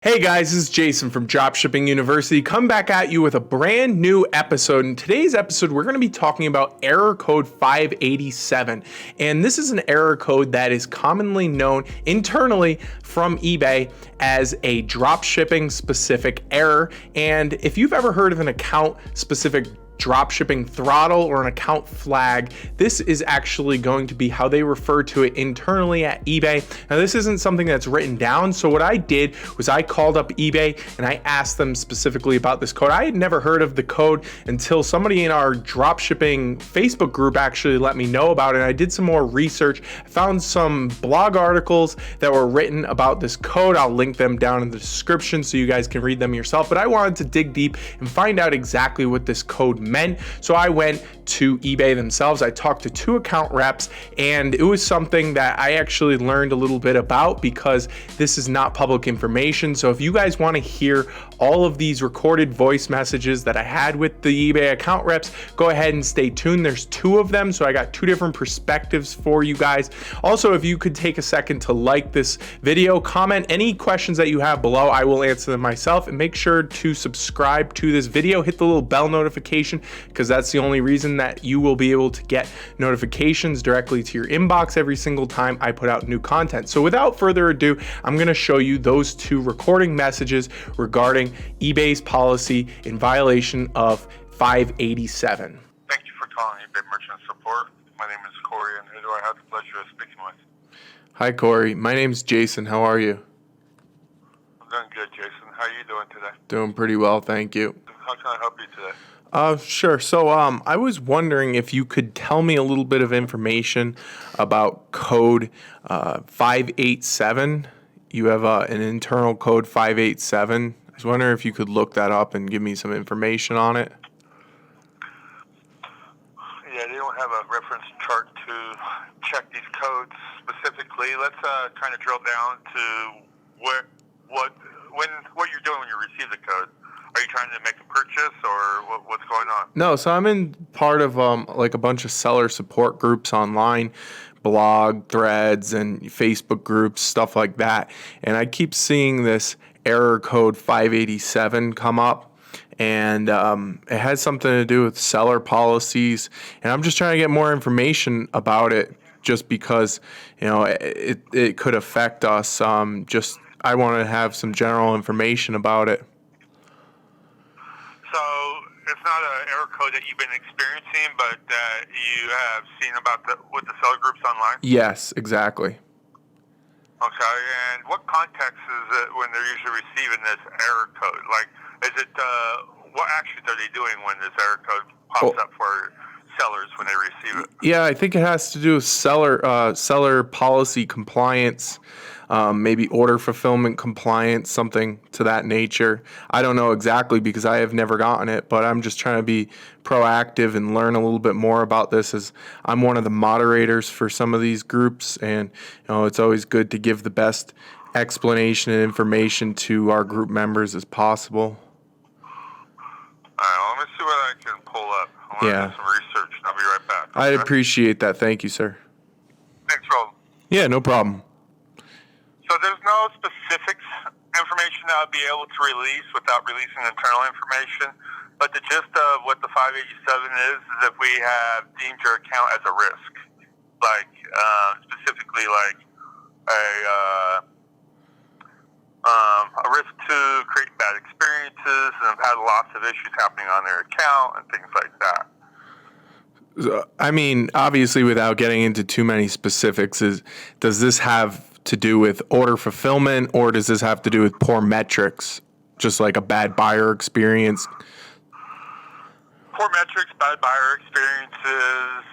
Hey guys, this is Jason from Dropshipping University. Come back at you with a brand new episode. In today's episode, we're going to be talking about error code 587. And this is an error code that is commonly known internally from eBay as a dropshipping specific error. And if you've ever heard of an account specific dropshipping throttle or an account flag, this is actually going to be how they refer to it internally at eBay. Now, this isn't something that's written down, so what I did was I called up eBay and I asked them specifically about this code. I had never heard of the code until somebody in our dropshipping Facebook group actually let me know about it. I did some more research. I found some blog articles that were written about this code. I'll link them down in the description so you guys can read them yourself, but I wanted to dig deep and find out exactly what this code meant. So I went to eBay themselves. I talked to two account reps, and it was something that I actually learned a little bit about because this is not public information. So if you guys want to hear all of these recorded voice messages that I had with the eBay account reps, go ahead and stay tuned. There's two of them, so I got two different perspectives for you guys. Also, if you could take a second to like this video, comment any questions that you have below, I will answer them myself, and make sure to subscribe to this video. Hit the little bell notification, because that's the only reason that you will be able to get notifications directly to your inbox every single time I put out new content. So without further ado, I'm going to show you those two recording messages regarding eBay's policy in violation of 587. Thank you for calling eBay Merchant Support. My name is Corey, and who do I have the pleasure of speaking with? Hi, Corey. My name's Jason. How are you? I'm doing good, Jason. How are you doing today? Doing pretty well, thank you. How can I help you today? Sure. So, I was wondering if you could tell me a little bit of information about code 587. You have an internal code 587. I was wondering if you could look that up and give me some information on it. Yeah, they don't have a reference chart to check these codes specifically. Let's kind of drill down to what you're doing when you receive the code. Are you trying to make a purchase, or what's going on? No, so I'm in part of like a bunch of seller support groups online, blog threads and Facebook groups, stuff like that. And I keep seeing this error code 587 come up, and it has something to do with seller policies. And I'm just trying to get more information about it, just because it could affect us. I want to have some general information about it. So it's not an error code that you've been experiencing, but that you have seen about with the seller groups online? Yes, exactly. Okay, and what context is it when they're usually receiving this error code? Like, is it, what actions are they doing when this error code pops up for sellers when they receive it? Yeah, I think it has to do with seller policy compliance, maybe order fulfillment compliance, something to that nature. I don't know exactly because I have never gotten it, but I'm just trying to be proactive and learn a little bit more about this, as I'm one of the moderators for some of these groups, and it's always good to give the best explanation and information to our group members as possible. All right, let me see what I can pull up. I want to do some research, and I'll be right back. Okay? I'd appreciate that. Thank you, sir. Thanks, Roland. Yeah, no problem. So there's no specifics information that I'll be able to release without releasing internal information, but the gist of what the 587 is if we have deemed your account as a risk, like specifically like a risk to create bad experiences and have had lots of issues happening on their account and things like that. I mean, obviously, without getting into too many specifics, does this have to do with order fulfillment, or does this have to do with poor metrics, just like a bad buyer experience? Poor metrics, bad buyer experiences,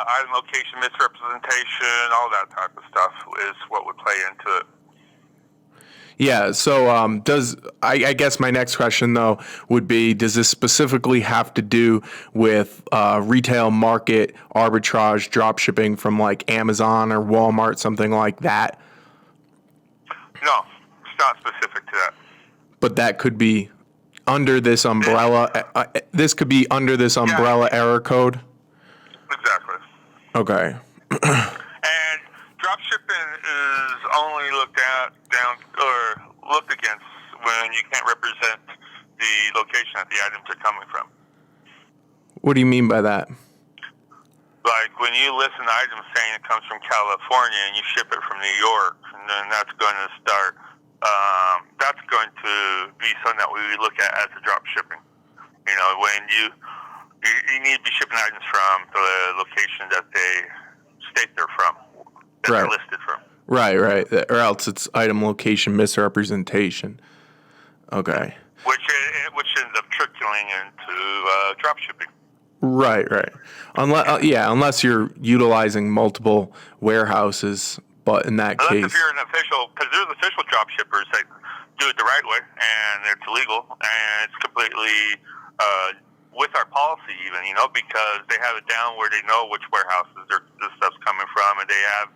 item location misrepresentation, all that type of stuff is what would play into it. Yeah, so I guess my next question, though, would be, does this specifically have to do with retail market arbitrage dropshipping from like Amazon or Walmart, something like that? No, it's not specific to that. But that could be under this umbrella. This could be under this umbrella error code? Exactly. Okay. And dropshipping is only looked against when you can't represent the location that the items are coming from. What do you mean by that? Like when you list an item saying it comes from California and you ship it from New York, and then that's going to start. That's going to be something that we look at as a drop shipping. You know, when you need to be shipping items from the location that they state they're from, that they're listed from. Right. Or else it's item location misrepresentation. Okay. Which ends up trickling into drop shipping. Right. Unless you're utilizing multiple warehouses, but in that case, if you're an official, because there's official drop shippers that do it the right way, and it's legal, and it's completely with our policy, even, you know, because they have it down where they know which warehouses this stuff's coming from, and they have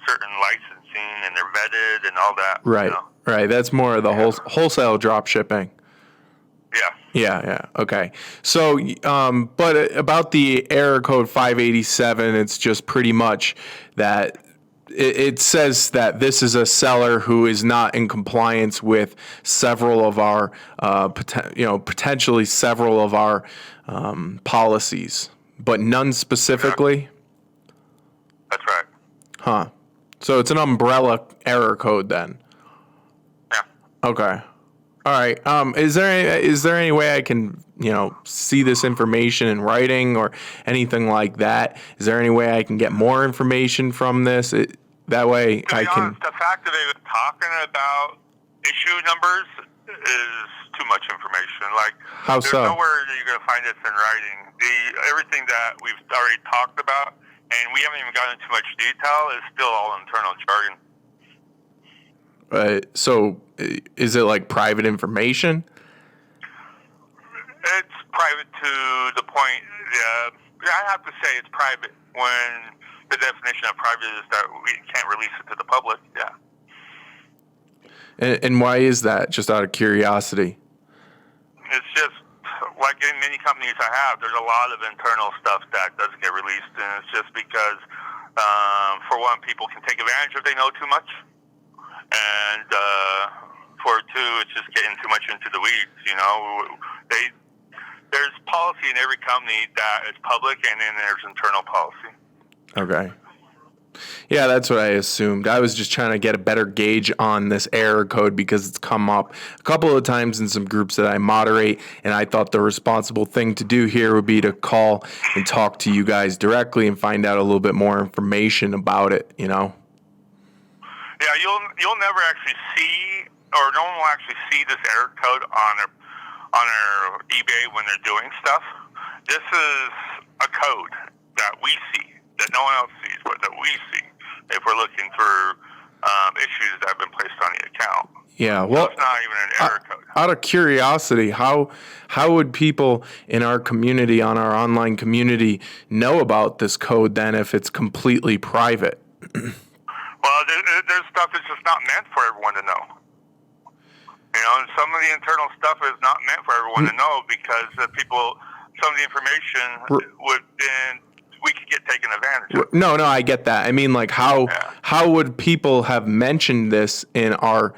certain licensing, and they're vetted, and all that. Right. You know? Right. That's more of the wholesale drop shipping. Yeah. Okay. So, but about the error code 587, it's just pretty much that it says that this is a seller who is not in compliance with several of our, potentially several of our policies, but none specifically. That's right. Huh. So it's an umbrella error code then. Yeah. Okay. All right. Is there any way I can, see this information in writing or anything like that? Is there any way I can get more information from this? That way I can. The fact that they've been talking about issue numbers is too much information. Like, how so? There's nowhere that you're going to find this in writing. Everything that we've already talked about, and we haven't even gotten into much detail, is still all internal jargon. So is it like private information? It's private to the point, I have to say it's private when the definition of private is that we can't release it to the public, yeah. And why is that, just out of curiosity? It's just, like in many companies I have, there's a lot of internal stuff that doesn't get released, and it's just because, for one, people can take advantage if they know too much. And for two, it's just getting too much into the weeds. There's policy in every company that is public, and then there's internal policy. Okay. Yeah, that's what I assumed. I was just trying to get a better gauge on this error code because it's come up a couple of times in some groups that I moderate, and I thought the responsible thing to do here would be to call and talk to you guys directly and find out a little bit more information about it, Yeah, you'll never actually see, or no one will actually see this error code on their eBay when they're doing stuff. This is a code that we see, that no one else sees, but that we see if we're looking for issues that have been placed on the account. Yeah, well, so it's not even an error code. Out of curiosity, how would people in our community, on our online community, know about this code then if it's completely private? Well, there's stuff that's just not meant for everyone to know. And some of the internal stuff is not meant for everyone to know because some of the information we could get taken advantage of. No, I get that. I mean, like, how would people have mentioned this in our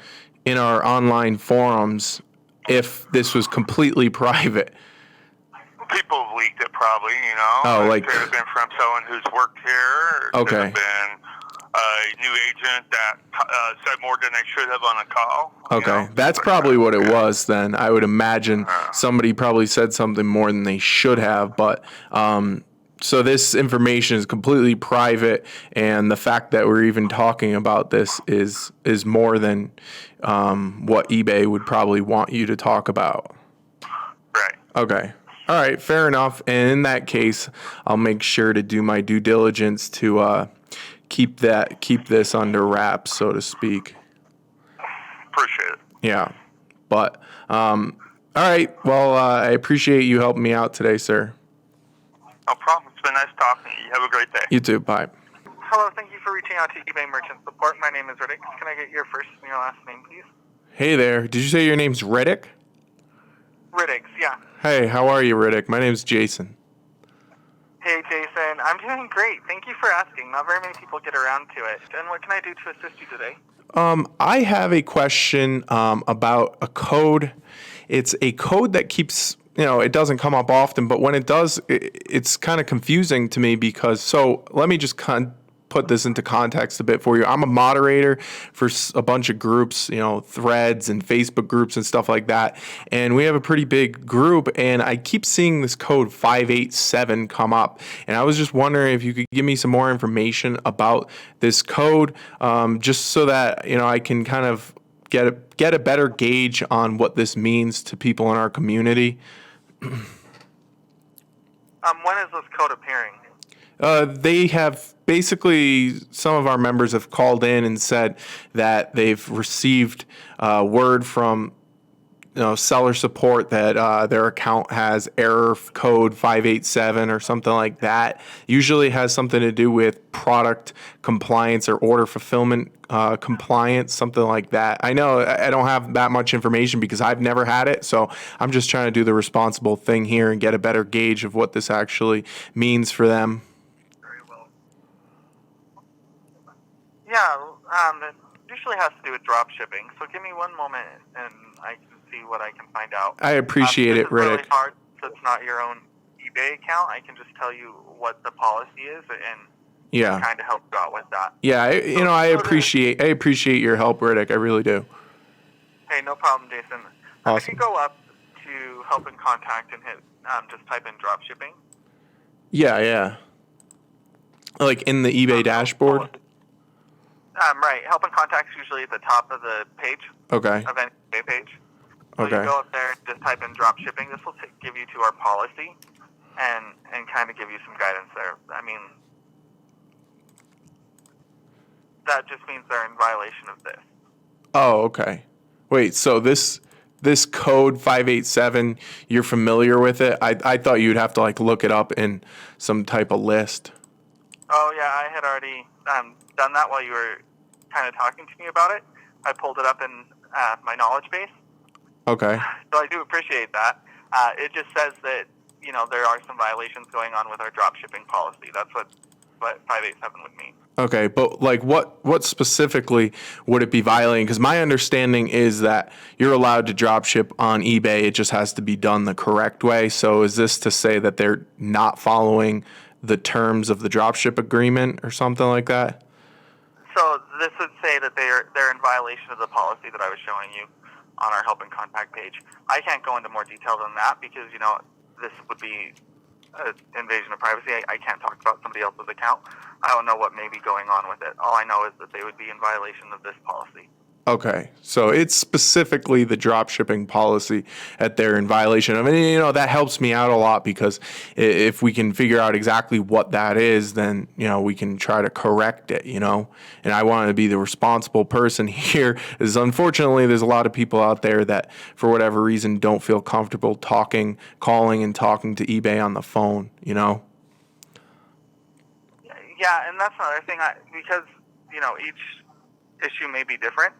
online forums if this was completely private? People have leaked it probably, Oh, it could have been from someone who's worked here. It okay. Could have been a new agent that said more than they should have on a call. Okay, that's probably what it was then. I would imagine somebody probably said something more than they should have, but so this information is completely private, and the fact that we're even talking about this is more than what eBay would probably want you to talk about. Right. Okay. All right, fair enough. And in that case, I'll make sure to do my due diligence to keep this under wraps, so to speak. Appreciate it. Yeah. But all right. Well, I appreciate you helping me out today, sir. No problem. It's been nice talking to you. Have a great day. You too. Bye. Hello. Thank you for reaching out to eBay Merchant Support. My name is Riddick. Can I get your first and your last name, please? Hey there. Did you say your name's Riddick? Riddicks, yeah. Hey, how are you, Riddick? My name's Jason. Hey, Jason. I'm doing great. Thank you for asking. Not very many people get around to it. And what can I do to assist you today? I have a question about a code. It's a code that keeps, it doesn't come up often, but when it does, it's kind of confusing to me because, so let me just put this into context a bit for you. I'm a moderator for a bunch of groups, threads and Facebook groups and stuff like that. And we have a pretty big group, and I keep seeing this code 587 come up. And I was just wondering if you could give me some more information about this code, just so that, I can kind of get a better gauge on what this means to people in our community. When is this code appearing? They have basically, some of our members have called in and said that they've received word from seller support that their account has error code 587 or something like that. Usually has something to do with product compliance or order fulfillment compliance, something like that. I know I don't have that much information because I've never had it, so I'm just trying to do the responsible thing here and get a better gauge of what this actually means for them. Yeah, it usually has to do with drop shipping. So give me one moment and I can see what I can find out. I appreciate it, Riddick. It's really hard, so it's not your own eBay account. I can just tell you what the policy is and kind of help you out with that. Yeah, I appreciate your help, Riddick. I really do. Hey, no problem, Jason. Awesome. If you go up to help and contact and hit, just type in drop shipping. Yeah. Like in the eBay dashboard? Right. Help and contact is usually at the top of the page. Okay. Of any eBay page. So Okay. you go up there and just type in drop shipping. This will give you to our policy and kind of give you some guidance there. I mean, that just means they're in violation of this. Oh, okay. Wait, so this code 587, you're familiar with it? I thought you'd have to look it up in some type of list. Oh yeah, I had already done that while you were kind of talking to me about it. I pulled it up in my knowledge base. Okay. So I do appreciate that. It just says that, there are some violations going on with our drop shipping policy. That's what 587 would mean. Okay, but what specifically would it be violating? Because my understanding is that you're allowed to drop ship on eBay. It just has to be done the correct way. So is this to say that they're not following the terms of the dropship agreement or something like that? So this would say that they're in violation of the policy that I was showing you on our help and contact page. I can't go into more detail than that because, this would be an invasion of privacy. I can't talk about somebody else's account. I don't know what may be going on with it. All I know is that they would be in violation of this policy. Okay, so it's specifically the dropshipping policy that they're in violation of. And, that helps me out a lot because if we can figure out exactly what that is, then, we can try to correct it, And I want to be the responsible person here. Is unfortunately, there's a lot of people out there that, for whatever reason, don't feel comfortable calling and talking to eBay on the phone, Yeah, and that's another thing. Because, each issue may be different.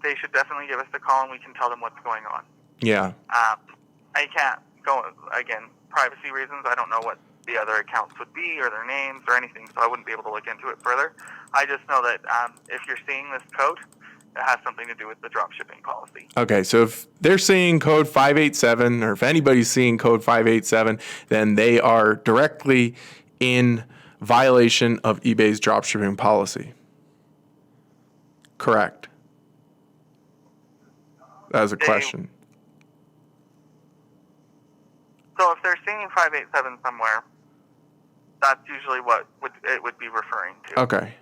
They should definitely give us a call and we can tell them what's going on. Yeah. I can't go, again, privacy reasons. I don't know what the other accounts would be or their names or anything, so I wouldn't be able to look into it further. I just know that if you're seeing this code, it has something to do with the dropshipping policy. Okay, so if they're seeing code 587 or if anybody's seeing code 587, then they are directly in violation of eBay's dropshipping policy. Correct. That was a question. So if they're seeing 587 somewhere, that's usually what it would be referring to. Okay.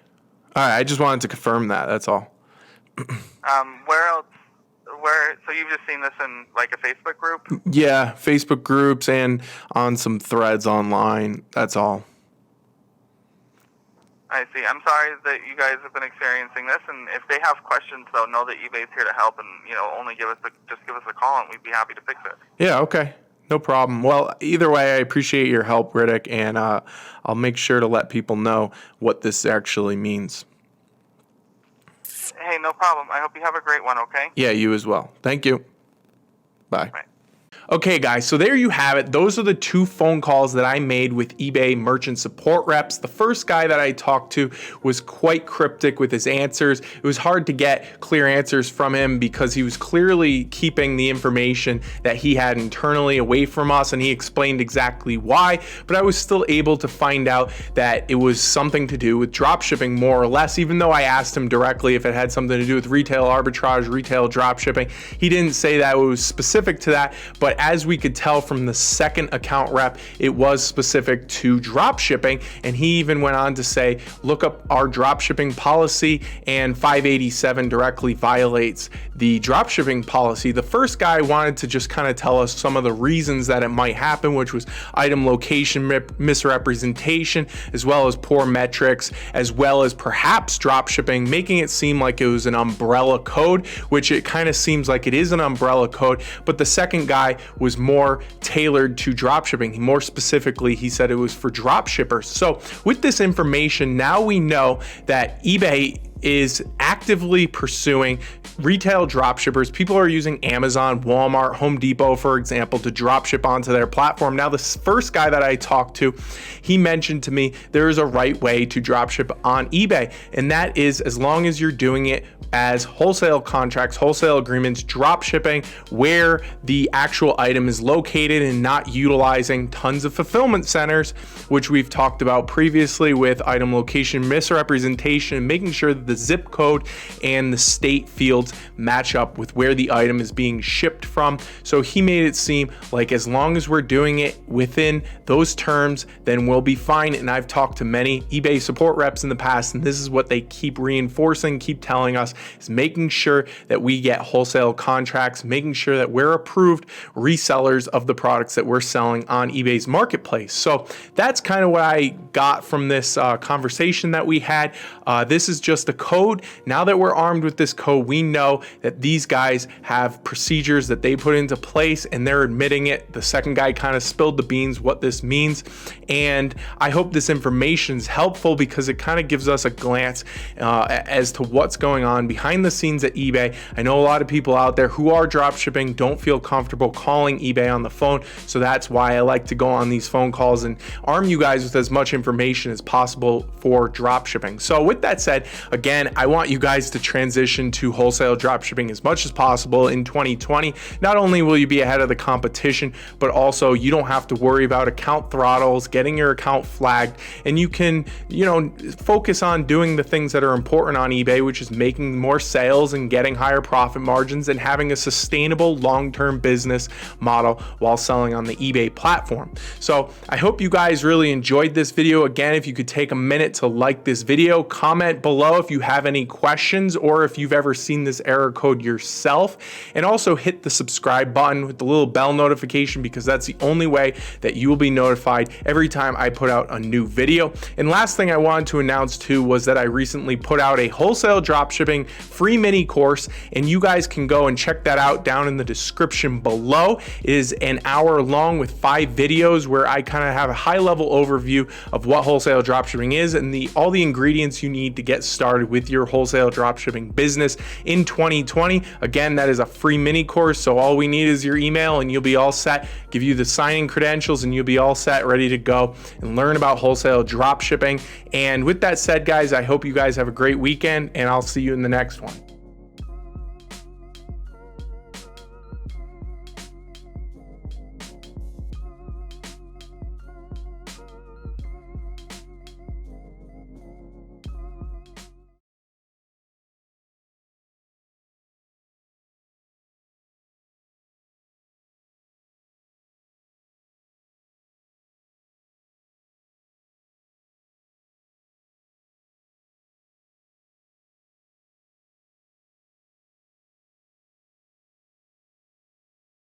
All right, I just wanted to confirm that. That's all. Where else? So you've just seen this in a Facebook group? Yeah, Facebook groups and on some threads online. That's all. I see. I'm sorry that you guys have been experiencing this, and if they have questions, though, know that eBay's here to help, and only give us a call, and we'd be happy to fix it. Yeah. Okay. No problem. Well, either way, I appreciate your help, Riddick, and I'll make sure to let people know what this actually means. Hey, no problem. I hope you have a great one. Okay. Yeah, you as well. Thank you. Bye. Bye. Okay guys, so there you have it. Those are the 2 phone calls that I made with eBay merchant support reps. The first guy that I talked to was quite cryptic with his answers. It was hard to get clear answers from him because he was clearly keeping the information that he had internally away from us, and he explained exactly why, but I was still able to find out that it was something to do with dropshipping more or less, even though I asked him directly if it had something to do with retail arbitrage, retail dropshipping. He didn't say that it was specific to that, but as we could tell from the second account rep, it was specific to dropshipping. And he even went on to say, look up our dropshipping policy, and 587 directly violates the dropshipping policy. The first guy wanted to just kind of tell us some of the reasons that it might happen, which was item location misrepresentation, as well as poor metrics, as well as perhaps dropshipping, making it seem like it was an umbrella code, which it kind of seems like it is an umbrella code. But the second guy was more tailored to dropshipping. More specifically, he said it was for dropshippers. So with this information, now we know that eBay is actively pursuing retail dropshippers. People are using Amazon, Walmart, Home Depot, for example, to dropship onto their platform. Now, the first guy that I talked to, he mentioned to me there is a right way to dropship on eBay, and that is as long as you're doing it as wholesale contracts, wholesale agreements, dropshipping where the actual item is located and not utilizing tons of fulfillment centers, which we've talked about previously with item location misrepresentation, and making sure that the zip code and the state fields match up with where the item is being shipped from. So he made it seem like as long as we're doing it within those terms, then we'll be fine. And I've talked to many eBay support reps in the past, and this is what they keep reinforcing, keep telling us, is making sure that we get wholesale contracts, making sure that we're approved resellers of the products that we're selling on eBay's marketplace. So that's kind of what I got from this conversation that we had. This is just a code. Now that we're armed with this code, we know that these guys have procedures that they put into place, and they're admitting it. The second guy kind of spilled the beans what this means, and I hope this information is helpful because it kind of gives us a glance as to what's going on behind the scenes at eBay. I know a lot of people out there who are dropshipping don't feel comfortable calling eBay on the phone, so that's why I like to go on these phone calls and arm you guys with as much information as possible for dropshipping. So with that said, again, I want you guys to transition to wholesale dropshipping as much as possible in 2020. Not only will you be ahead of the competition, but also you don't have to worry about account throttles, getting your account flagged, and you can, focus on doing the things that are important on eBay, which is making more sales and getting higher profit margins and having a sustainable long-term business model while selling on the eBay platform. So I hope you guys really enjoyed this video. Again, if you could take a minute to like this video, comment below if you have any questions or if you've ever seen this error code yourself, and also hit the subscribe button with the little bell notification because that's the only way that you will be notified every time I put out a new video. And last thing I wanted to announce too was that I recently put out a wholesale dropshipping free mini course, and you guys can go and check that out down in the description below. It is an hour long with 5 videos where I kind of have a high level overview of what wholesale dropshipping is and all the ingredients you need to get started with your wholesale dropshipping business in 2020. Again, that is a free mini course, so all we need is your email and you'll be all set. Give you the sign-in credentials and you'll be all set, ready to go and learn about wholesale dropshipping. And with that said, guys, I hope you guys have a great weekend, and I'll see you in the next one.